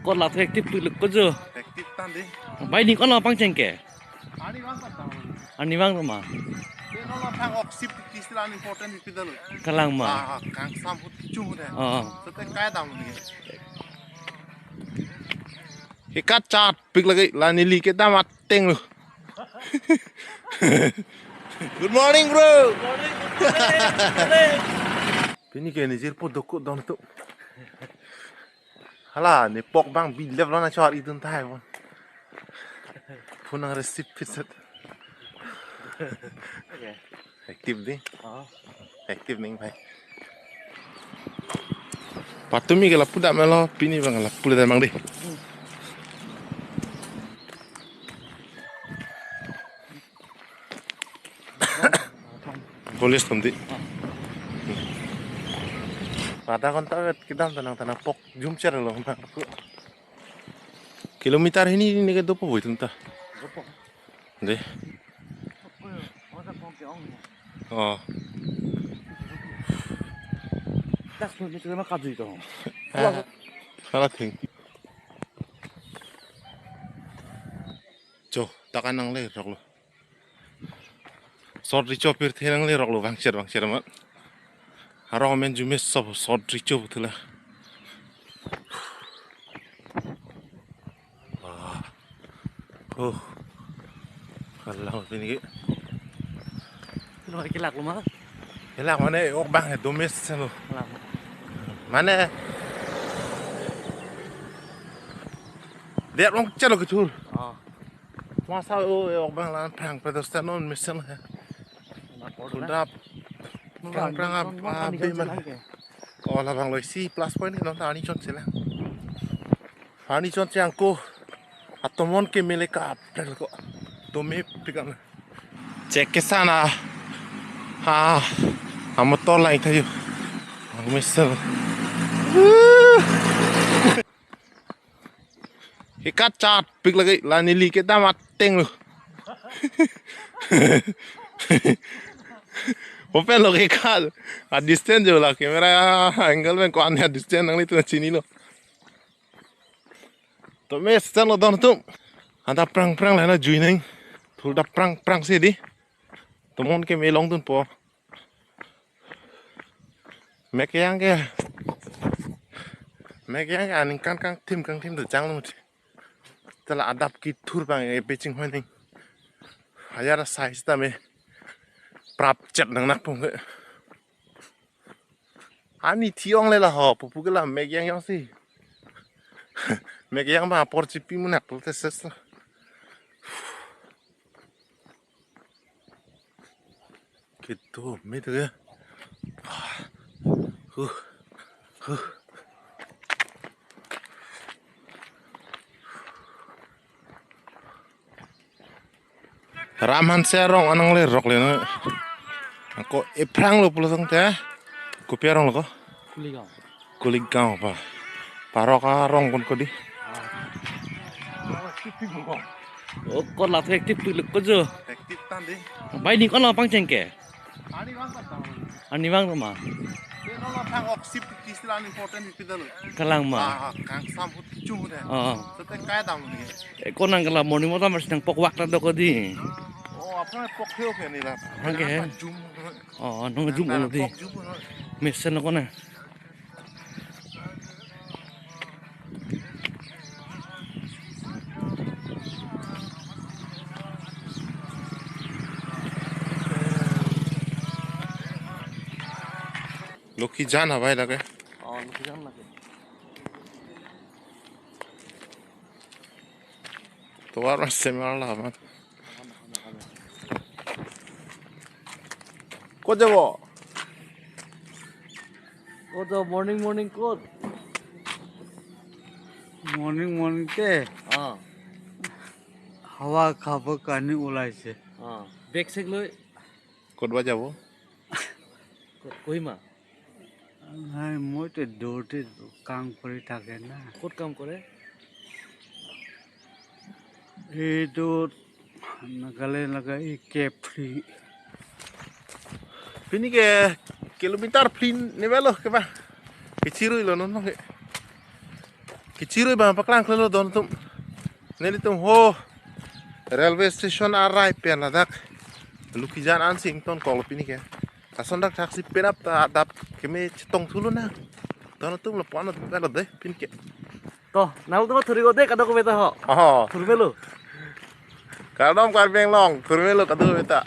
Con là efektif tuluk ko jo. Aktif tadi. Bai ni kon la pang cengke. Ani bang kata. Ani bang ma. Dia nolak pang oksip istilah important itu dulu. Kalang ma. Kang sambut cumu deh. Oh. Setelah kaya tamu nih. Ikat cat, pik lagi lanili kita mateng lu. Good morning bro. Ini kayak nizir po dokut don tu. Halah, ni pok bang bilap lo na char itu entah pun. Punang resip piset. Aktif deh. Aktif nih bhai. Patumi ke lapu dak melo pini bang lapu le bang deh. Polis nanti. Pada kontak kita tanang pok jum cer lo bang. Kilometer ini ke dopo boy tunta. Deh. Oh. Das mo nito na kadri to. Salah ting. Jo, takkan nang le rok lo. Sort richo pir the nang le rok lo bang cer mat. Harong men jumes sob sort richo butla. Oh. Kalau ini ke. Lo kilak lo ma. Elak mana ok bang domes lo. Kalang. Mana? Dia orang celo ketul. Oh. Masa ok bang lan prang pedestan non mesen ha. Sudah prang apa beman. Oh lah bang loisi plus point non tani chon sila. Ani chon changko atomon ke meleka apel ko. Dome pikan. Cek ke sana. Motor lain tayo. Mesen. Ikat cat, pik lagi lanili kita mateng lu. Open lo ikat, a distance jo lah kamera angle में कौन है distance नंगली तो चीनी लो. तो मैं cell lo don tu, ada prang lah na jui neng, थोड़ा prang sih di, तो mon के melong tu po. Mek yang aning kang tim tu jang lu. Telah adap kitur bang becing hoy neng. Hayar size ta me prap chat nang nak pung ke. Ani tiong le la ho pupu ke la mek yang si. Mek yang ba por chipi mu nak te ses. Gitu me tu ke. Raman serong anang le rok le na. Ko eprang lo pulo tong te. Ko pierong lo ko. Kuligang. Kuligang pa. Parok rong kon ko di. Con là efektif tuluk ko jo. Aktif tadi. Bai ni kon la pang cengke. Ani bang kata. Ani bang ma. Dia nolak pang oksip istilah important itu dulu. Kalang ma. Kang sambut cumu deh. Oh. Setelah kaya tamu nih. Con nang kala morning mo ta mas nang pok wak ta do ko di. Oh, apa pok heo kayak ni lah. Hangke. Jum. Oh, nang jum lo di. Pok jum. Mesen ko na. Loki jana भाई लगे. Oh, kuligang lagi. तो बार से मारला man. को जबो. Oh, the morning code. Morning তে Ah. হাওয়া খাবো কানি ওলাইছে Bag sek loi. Ko ba jabo. Kohima. হ্যাঁ মই তো দৌড়তে কাম করে থাকে না Kot কাম করে. এই তো নাগালে এই cab free Pini ke kilometer plin ni belo ke ba. Keciru lo non ke. kecil bang paklang kalau don tum neli tum ho railway station arai pen ladak lukijan ansing ton kalau pini ke kason dak taksi penap ta dap keme cetong tulu na don tum lepon tum pela deh pin ke to nau to thuri go de kado ko beta ho oh thur melu kadom kar beng long kurmelo kadu beta